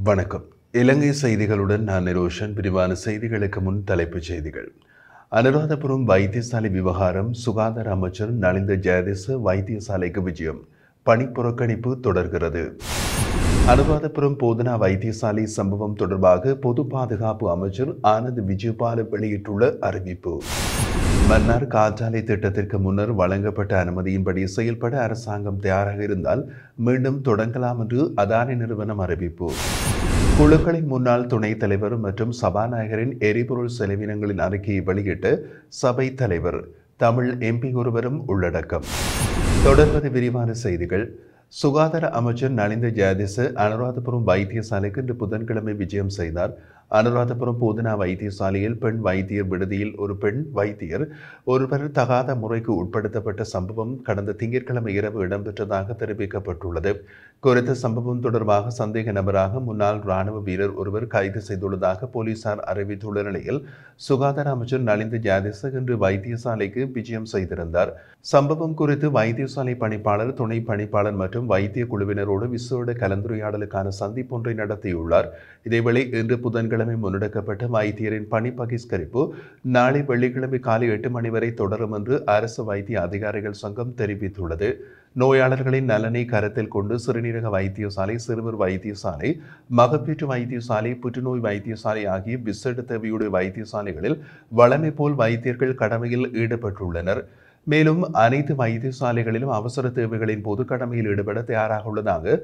வணக்கம். இலங்கை செய்திகளுடன் நான் நிரோஷன். விரிவான செய்திகளுக்கு முன் தலைப்புச் செய்திகள். அனுராதபுரம் வைத்தியசாலை விவகாரம். சுகாதார அமைச்சர் நலிந்த ஜெயதிச வைத்தியசாலைக்கு விஜயம். பணி புறக்கணிப்பு தொடர்கிறது. அனுராதபுரம் போதனா வைத்தியசாலை சம்பவம் தொடர்பாக பொது பாதுகாப்பு அமைச்சர் ஆனந்த் விஜயபால வெளியிட்டுள்ள அறிவிப்பு. மன்னார் காற்றாலை திட்டத்திற்கு முன்னர் வழங்கப்பட்ட அனுமதியின்படி செயல்பட அரசாங்கம் தயாராக இருந்தால் மீண்டும் தொடங்கலாம் என்று அதானி நிறுவனம் அறிவிப்பு. குழுக்களின் முன்னாள் துணைத் தலைவர் மற்றும் சபாநாயகரின் எரிபொருள் செலவினங்களின் அறிக்கையை வெளியிட்ட சபை தலைவர். தமிழ் எம்பி ஒருவரும் உள்ளடக்கம். தொடர்வது விரிவான செய்திகள். சுகாதார அமைச்சர் நலிந்த ஜெயதிச அனுராதபுரம் வைத்தியசாலைக்கு இன்று புதன்கிழமை விஜயம் செய்தார். அனுராதபுரம் போதனா வைத்தியசாலையில் பெண் வைத்தியர் விடுதியில் ஒரு பெண் வைத்தியர் ஒருவர் தகாத முறைக்கு உட்படுத்தப்பட்ட சம்பவம் கடந்த திங்கட்கிழமை இரவு இடம்பெற்றதாக தெரிவிக்கப்பட்டுள்ளது. குறித்த சம்பவம் தொடர்பாக சந்தேக நபராக முன்னாள் இராணுவ வீரர் ஒருவர் கைது செய்துள்ளதாக போலீசார் அறிவித்துள்ள நிலையில் சுகாதார அமைச்சர் நலிந்த ஜெயதிச இன்று வைத்தியசாலைக்கு விஜயம் செய்திருந்தார். சம்பவம் குறித்து வைத்தியசாலை பணிப்பாளர், துணை பணிப்பாளர் மற்றும் வைத்திய குழுவினரோடு விசேட கலந்துரையாடலுக்கான சந்திப்பொன்றை நடத்தியுள்ளார். இதேவேளை இன்று புதன்கிழமை முன்னெடுக்கப்பட்ட வைத்தியரின் பணி பகிஷ்கரிப்பு நாளை வெள்ளிக்கிழமை காலை 8 மணி வரை தொடரும் என்று அரசு வைத்திய அதிகாரிகள் சங்கம் தெரிவித்துள்ளது. நோயாளர்களின் நலனை கருத்தில் கொண்டு சிறுநீரக வைத்தியசாலை, சிறுவர் வைத்தியசாலை, மகப்பேற்று வைத்தியசாலை, புற்றுநோய் வைத்தியசாலை ஆகிய விசேட தேவையுடைய வைத்தியசாலைகளில் வழமை போல் வைத்தியர்கள் கடமையில் ஈடுபட்டுள்ளனர். மேலும் அனைத்து வைத்தியசாலைகளிலும் அவசர தேவைகளின் பொது கடமையில் ஈடுபட தயாராக உள்ளதாக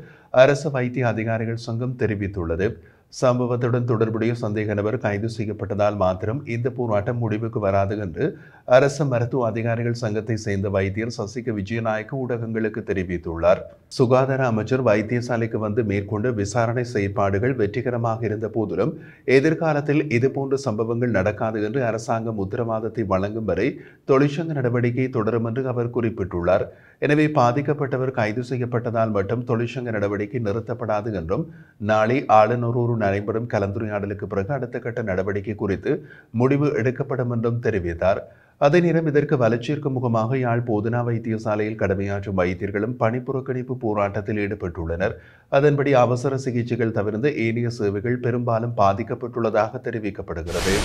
அரசு வைத்திய அதிகாரிகள் சங்கம் தெரிவித்துள்ளது. சம்பவத்துடன் தொடர்புடைய சந்தேக நபர் கைது செய்யப்பட்டதால் மாத்திரம் இந்த போராட்டம் முடிவுக்கு வராது என்று அரசு மருத்துவ அதிகாரிகள் சங்கத்தை சேர்ந்த வைத்தியர் சசிக விஜயநாயக்க ஊடகங்களுக்கு தெரிவித்துள்ளார். சுகாதார அமைச்சர் வைத்தியசாலைக்கு வந்து மேற்கொண்ட விசாரணை செயற்பாடுகள் வெற்றிகரமாக இருந்த போதிலும் எதிர்காலத்தில் இதுபோன்ற சம்பவங்கள் நடக்காது என்று அரசாங்கம் உத்தரவாதத்தை வழங்கும் வரை தொழிற்சங்க நடவடிக்கை தொடரும் என்று அவர் குறிப்பிட்டுள்ளார். எனவே பாதிக்கப்பட்டவர் கைது செய்யப்பட்டதால் மட்டும் தொழிற்சங்க நடவடிக்கை நிறுத்தப்படாது என்றும் நாளை ஆளுநரோடு நடைபெறும் கலந்துரையாடலுக்கு பிறகு அடுத்த கட்ட நடவடிக்கை குறித்து முடிவு எடுக்கப்படும் என்றும் தெரிவித்தார். அதே நேரம் இதற்கு வளர்ச்சிக்கும் முகமாக யாழ் போதனா வைத்தியசாலையில் கடமையாற்றும் வைத்தியர்களும் பணி புறக்கணிப்பு போராட்டத்தில் ஈடுபட்டுள்ளனர். அதன்படி அவசர சிகிச்சைகள் தவிர்த்து ஏனைய சேவைகள் பெரும்பாலும் பாதிக்கப்பட்டுள்ளதாக தெரிவிக்கப்படுகிறது.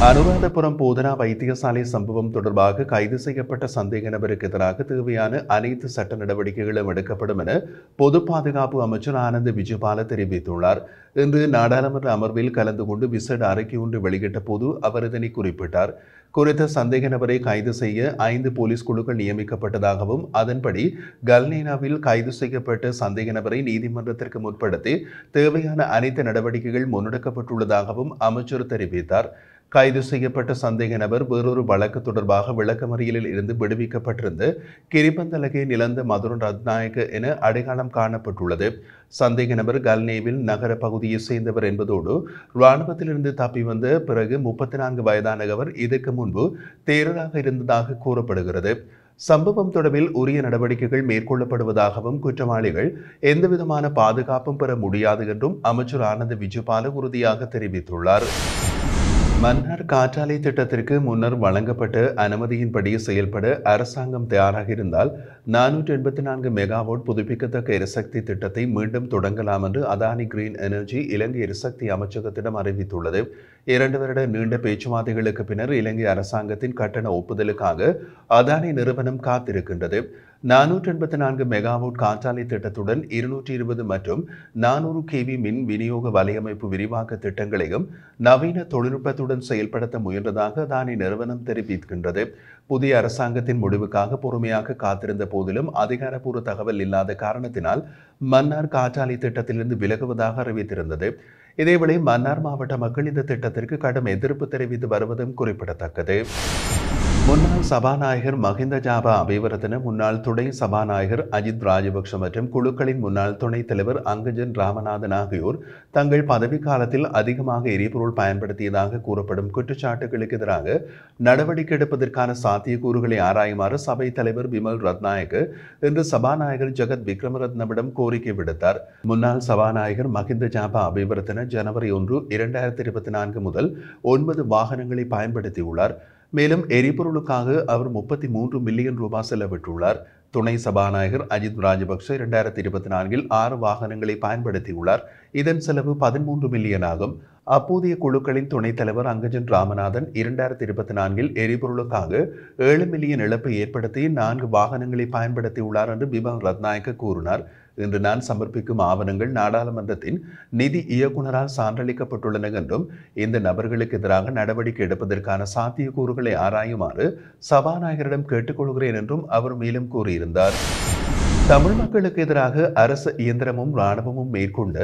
அனுராதபுரம் போதனா வைத்தியசாலை சம்பவம் தொடர்பாக கைது செய்யப்பட்ட சந்தேக நபருக்கு எதிராக தேவையான அனைத்து சட்ட நடவடிக்கைகளும் எடுக்கப்படும் என பொது பாதுகாப்பு அமைச்சர் ஆனந்த் விஜயபால தெரிவித்துள்ளார். இன்று நாடாளுமன்ற அமர்வில் கலந்து கொண்டு விசேட அறிக்கை ஒன்று வெளியிட்ட போது அவர் இதனை குறிப்பிட்டார். குறித்த சந்தேக நபரை கைது செய்ய 5 போலீஸ் குழுக்கள் நியமிக்கப்பட்டதாகவும் அதன்படி கல்னேனாவில் கைது செய்யப்பட்ட சந்தேக நபரை நீதிமன்றத்திற்கு முற்படுத்தி தேவையான அனைத்து நடவடிக்கைகள் முன்னெடுக்கப்பட்டுள்ளதாகவும் அமைச்சர் தெரிவித்தார். கைது செய்யப்பட்ட சந்தேக நபர் வேறொரு வழக்கு தொடர்பாக விளக்கமறியலில் இருந்து விடுவிக்கப்பட்டிருந்து கிரிபந்தலகே நிலந்த மதுரன் ரத்நாயக்க என அடையாளம் காணப்பட்டுள்ளது. சந்தேக நபர் கல்னேவில் நகர பகுதியை சேர்ந்தவர் என்பதோடு இராணுவத்திலிருந்து தப்பி வந்த பிறகு 34 வயதான அவர் இதற்கு முன்பு தேரராக இருந்ததாக கூறப்படுகிறது. சம்பவம் தொடர்பில் உரிய நடவடிக்கைகள் மேற்கொள்ளப்படுவதாகவும் குற்றவாளிகள் எந்தவிதமான பாதுகாப்பும் பெற முடியாது என்றும் அமைச்சர் ஆனந்த் விஜயபால உறுதியாக தெரிவித்துள்ளார். மன்னார் காற்றாலை திட்டத்திற்கு முன்னர் வழங்கப்பட்ட அனுமதியின்படி செயல்பட அரசாங்கம் தயாராக இருந்தால் 484 மெகாவாட் புதுப்பிக்கத்தக்க எரிசக்தி திட்டத்தை மீண்டும் தொடங்கலாம் என்று அதானி கிரீன் எனர்ஜி இலங்கை எரிசக்தி அமைச்சகத்திடம் அறிவித்துள்ளது. 2 வருட நீண்ட பேச்சுவார்த்தைகளுக்கு பின்னர் இலங்கை அரசாங்கத்தின் கட்டண ஒப்புதலுக்காக அதானி நிறுவனம் காத்திருக்கின்றது. 484 மெகாவாட் காற்றாலை திட்டத்துடன் 220 மற்றும் 400 kV மின் விநியோக வலையமைப்பு விரிவாக்க திட்டங்களையும் நவீன தொழில்நுட்பத்துடன் செயல்படுத்த முயன்றதாக அதானி நிறுவனம் தெரிவிக்கின்றது. புதிய அரசாங்கத்தின் முடிவுக்காக பொறுமையாக காத்திருந்த போதிலும் அதிகாரப்பூர்வ தகவல் இல்லாத காரணத்தினால் மன்னார் காற்றாலை திட்டத்திலிருந்து விலகுவதாக அறிவித்திருந்தது. இதேவேளை மன்னார் மாவட்ட மக்கள் இந்த திட்டத்திற்கு கடும் எதிர்ப்பு தெரிவித்து வருவதும் குறிப்பிடத்தக்கது. முன்னாள் சபாநாயகர் மஹிந்த ஜாபா அபிவர்தன, முன்னாள் துணை சபாநாயகர் அஜித் ராஜபக்ஷ மற்றும் குழுக்களின் முன்னாள் துணைத் தலைவர் அங்கஜன் ராமநாதன் ஆகியோர் தங்கள் பதவிக்காலத்தில் அதிகமாக எரிபொருள் பயன்படுத்தியதாக கூறப்படும் குற்றச்சாட்டுகளுக்கு எதிராக நடவடிக்கை எடுப்பதற்கான சாத்தியக்கூறுகளை ஆராயுமாறு சபை தலைவர் விமல் ரத்நாயக்க இன்று சபாநாயகர் ஜெகத் விக்ரமரத்னவிடம் கோரிக்கை விடுத்தார். முன்னாள் சபாநாயகர் மஹிந்த ஜாபா அபிவர்தன ஜனவரி 1, 2024 முதல் 9 வாகனங்களை பயன்படுத்தியுள்ளார். மேலும் எரிபொருளுக்காக அவர் 33 மில்லியன் ரூபாய் செலவிட்டுள்ளார். துணை சபாநாயகர் அஜித் ராஜபக்ஷ 2024 6 வாகனங்களை பயன்படுத்தியுள்ளார். இதன் செலவு 13 மில்லியன் ஆகும். அப்போதைய குழுக்களின் துணைத் தலைவர் அங்கஜன் ராமநாதன் 2024 எரிபொருளுக்காக 7 மில்லியன் இழப்பை ஏற்படுத்தி 4 வாகனங்களை பயன்படுத்தியுள்ளார் என்று பிமல் ரத்நாயக்க கூறினார். இன்று நான் சமர்ப்பிக்கும் ஆவணங்கள் நாடாளுமன்றத்தின் நிதி இயக்குநரால் சான்றளிக்கப்பட்டுள்ளன என்றும் இந்த நபர்களுக்கு எதிராக நடவடிக்கை எடுப்பதற்கான சாத்தியக்கூறுகளை ஆராயுமாறு சபாநாயகரிடம் கேட்டுக்கொள்கிறேன் என்றும் அவர் மேலும் கூறியிருந்தார். தமிழ் மக்களுக்கு எதிராக அரசு இயந்திரமும் இராணுவமும் மேற்கொண்ட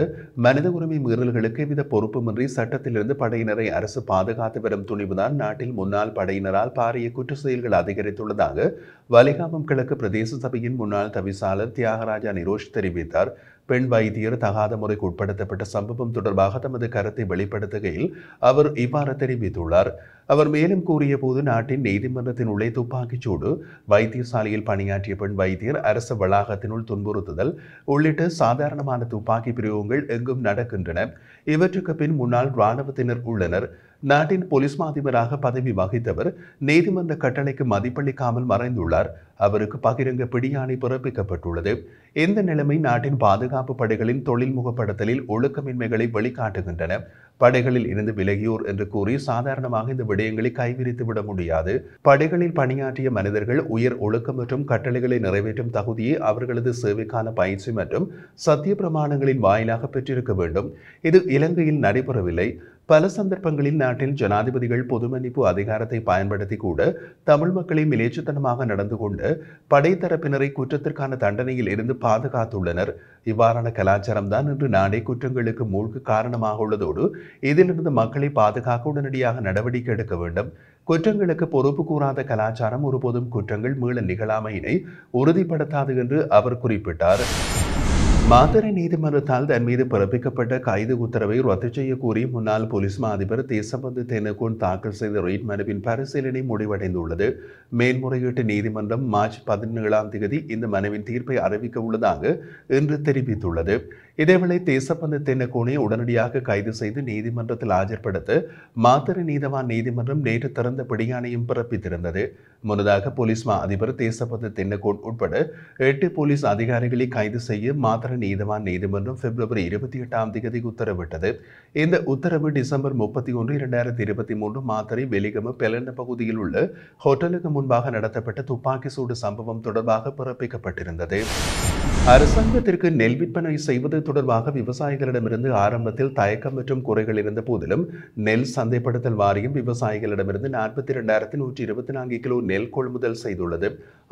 மனித உரிமை மீறல்களுக்கு எவ்வித பொறுப்புமின்றி சட்டத்திலிருந்து படையினரை அரசு பாதுகாத்து வரும் துணிவுதான் நாட்டில் முன்னாள் படையினரால் பாரிய குற்ற செயல்கள் அதிகரித்துள்ளதாக வலிகாமம் கிழக்கு பிரதேச சபையின் முன்னாள் தவிசாளர் தியாகராஜா நிரோஷ் தெரிவித்தார். பெண் வைத்தியர் தகாத முறைக்கு உட்படுத்தப்பட்ட சம்பவம் தொடர்பாக தமது கருத்தை வெளிப்படுத்துகையில் அவர் இவ்வாறு தெரிவித்துள்ளார். அவர் மேலும் கூறிய போது நாட்டின் நீதிமன்றத்தின் உள்ளே துப்பாக்கிச்சூடு, வைத்தியசாலையில் பணியாற்றிய பெண் வைத்தியர், அரசு வளாகத்தினுள் துன்புறுத்துதல் உள்ளிட்ட சாதாரணமான துப்பாக்கி பிரயோகங்கள் எங்கும் நடக்கின்றன. இவற்றுக்கு பின் முன்னாள் இராணுவத்தினர் உள்ளனர். நாட்டின் போலீஸ் மாதிபராக பதவி வகித்தவர் நீதிமன்ற கட்டளைக்கு மதிப்பளிக்காமல் மறைந்துள்ளார். அவருக்கு பகிரங்க பிடியாணை பிறப்பிக்கப்பட்டுள்ளது. இந்த நிலைமை நாட்டின் பாதுகாப்பு படைகளின் தொழில்முகப்படுத்தலில் ஒழுக்கமின்மைகளை வெளிக்காட்டுகின்றன. படைகளில் இருந்து விலகியோர் என்று கூறி சாதாரணமாக இந்த விடயங்களை கைவிரித்து விட முடியாது. படைகளில் பணியாற்றிய மனிதர்கள் உயர் ஒழுக்கம் மற்றும் கட்டளைகளை நிறைவேற்றும் தகுதியை அவர்களது சேவைக்கான பயிற்சி மற்றும் சத்திய பிரமாணங்களின் வாயிலாக பெற்றிருக்க வேண்டும். இது இலங்கையில் நடைபெறவில்லை. பல சந்தர்ப்பங்களில் நாட்டில் ஜனாதிபதிகள் பொது மன்னிப்பு அதிகாரத்தை பயன்படுத்தி கூட தமிழ் மக்களை மிலேச்சத்தனமாக நடந்து கொண்டு படைத்தரப்பினரை குற்றத்திற்கான தண்டனையில் இருந்து பாதுகாத்துள்ளனர். இவ்வாறான கலாச்சாரம் தான் இன்று நாடே குற்றங்களுக்கு மூழ்கு காரணமாக உள்ளதோடு இதிலிருந்து மக்களை பாதுகாக்க உடனடியாக நடவடிக்கை எடுக்க வேண்டும். குற்றங்களுக்கு பொறுப்பு கூறாத கலாச்சாரம் ஒருபோதும் குற்றங்கள் மீள நிகழாமையினை உறுதிப்படுத்தாது என்று அவர் குறிப்பிட்டார். மாத்தறை நீதிமன்றத்தால் தன் மீது பிறப்பிக்கப்பட்ட கைது உத்தரவை ரத்து செய்ய கோரி முன்னாள் போலீஸ் மா அதிபர் தேசபந்து தென்னகோன் தாக்கல் செய்த ரிட் மனுவின் பரிசீலனை முடிவடைந்துள்ளது. மேல்முறையீட்டு நீதிமன்றம் மார்ச் 17 இந்த மனுவின் தீர்ப்பை அறிவிக்க உள்ளதாக இன்று தெரிவித்துள்ளது. இதேவேளை தேசபந்து தென்னகோனை உடனடியாக கைது செய்து நீதிமன்றத்தில் ஆஜர்படுத்த மாத்தறை நீதவான் நீதிமன்றம் நேற்று திறந்த பிடியாணையும் பிறப்பித்திருந்தது. முன்னதாக போலீஸ் மா அதிபர் தேசபந்து தென்னகோன் உட்பட 8 போலீஸ் அதிகாரிகளை கைது செய்ய மாத்தறை நீதவான் நீதிமன்றம் பிப்ரவரி 28 உத்தரவிட்டது. இந்த உத்தரவு டிசம்பர் 31, 2023 மாத்தறை வெலிகம பெலண்ட பகுதியில் உள்ள ஹோட்டலுக்கு முன்பாக நடத்தப்பட்ட துப்பாக்கி சூடு சம்பவம் தொடர்பாக பிறப்பிக்கப்பட்டிருந்தது. அரசாங்கத்திற்கு நெல் விற்பனை செய்வது தொடர்பாக விவசாயிகளிடமிருந்து ஆரம்பத்தில் தயக்கம் மற்றும் குறைகள் இருந்த போதிலும் நெல் சந்தைப்படுத்தல் வாரியம் விவசாயிகளிடமிருந்து 42,124 கிலோ நெல் கொள்முதல் செய்துள்ளது.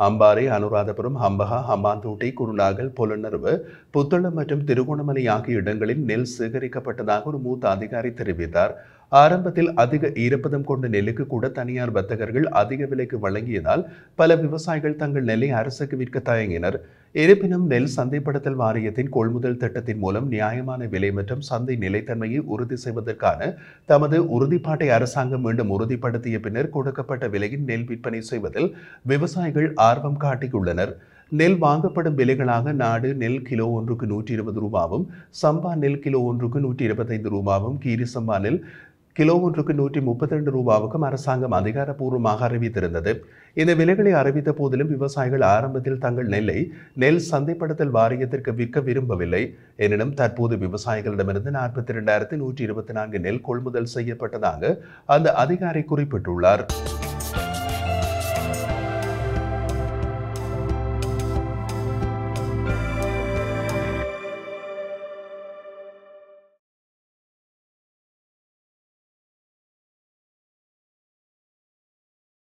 அம்பாறை, அனுராதபுரம், ஹம்பகா, ஹம்பாந்தோட்டை, குருநாகல், பொலனறுவு, புத்தளம் மற்றும் திருகோணமலை ஆகிய இடங்களில் நெல் சேகரிக்கப்பட்டதாக ஒரு மூத்த அதிகாரி தெரிவித்தார். ஆரம்பத்தில் அதிக ஈரப்பதம் கொண்ட நெல்லுக்கு கூட தனியார் வர்த்தகர்கள் அதிக விலைக்கு வழங்கியதால் பல விவசாயிகள் தங்கள் நெல்லை அரசுக்கு விற்க தயங்கினர். இருப்பினும் நெல் சந்தைப்படுத்தல் வாரியத்தின் கொள்முதல் திட்டத்தின் மூலம் நியாயமான விலை மற்றும் சந்தை நிலைத்தன்மையை உறுதி செய்வதற்கான தமது உறுதிப்பாட்டை அரசாங்கம் மீண்டும் உறுதிப்படுத்திய பின்னர் கொடுக்கப்பட்ட விலையில் நெல் விற்பனை செய்வதில் விவசாயிகள் ஆர்வம் காட்டியுள்ளனர். நெல் வாங்கப்படும் விலைகளாக நாடு நெல் கிலோ ஒன்றுக்கு 120 ரூபாவும், சம்பா நெல் கிலோ ஒன்றுக்கு 125 ரூபாவும், கீரி சம்பா நெல் கிலோ ஒன்றுக்கு 132 ரூபாவுக்கும் அரசாங்கம் அதிகாரப்பூர்வமாக அறிவித்திருந்தது. இந்த விலைகளை அறிவித்த போதிலும் விவசாயிகள் ஆரம்பத்தில் தங்கள் நெல்லை நெல் சந்தைப்படுத்தல் வாரியத்திற்கு விற்க விரும்பவில்லை. எனினும் தற்போது விவசாயிகளிடமிருந்து 42,124 நெல் கொள்முதல் செய்யப்பட்டதாக அந்த அதிகாரி குறிப்பிட்டுள்ளார்.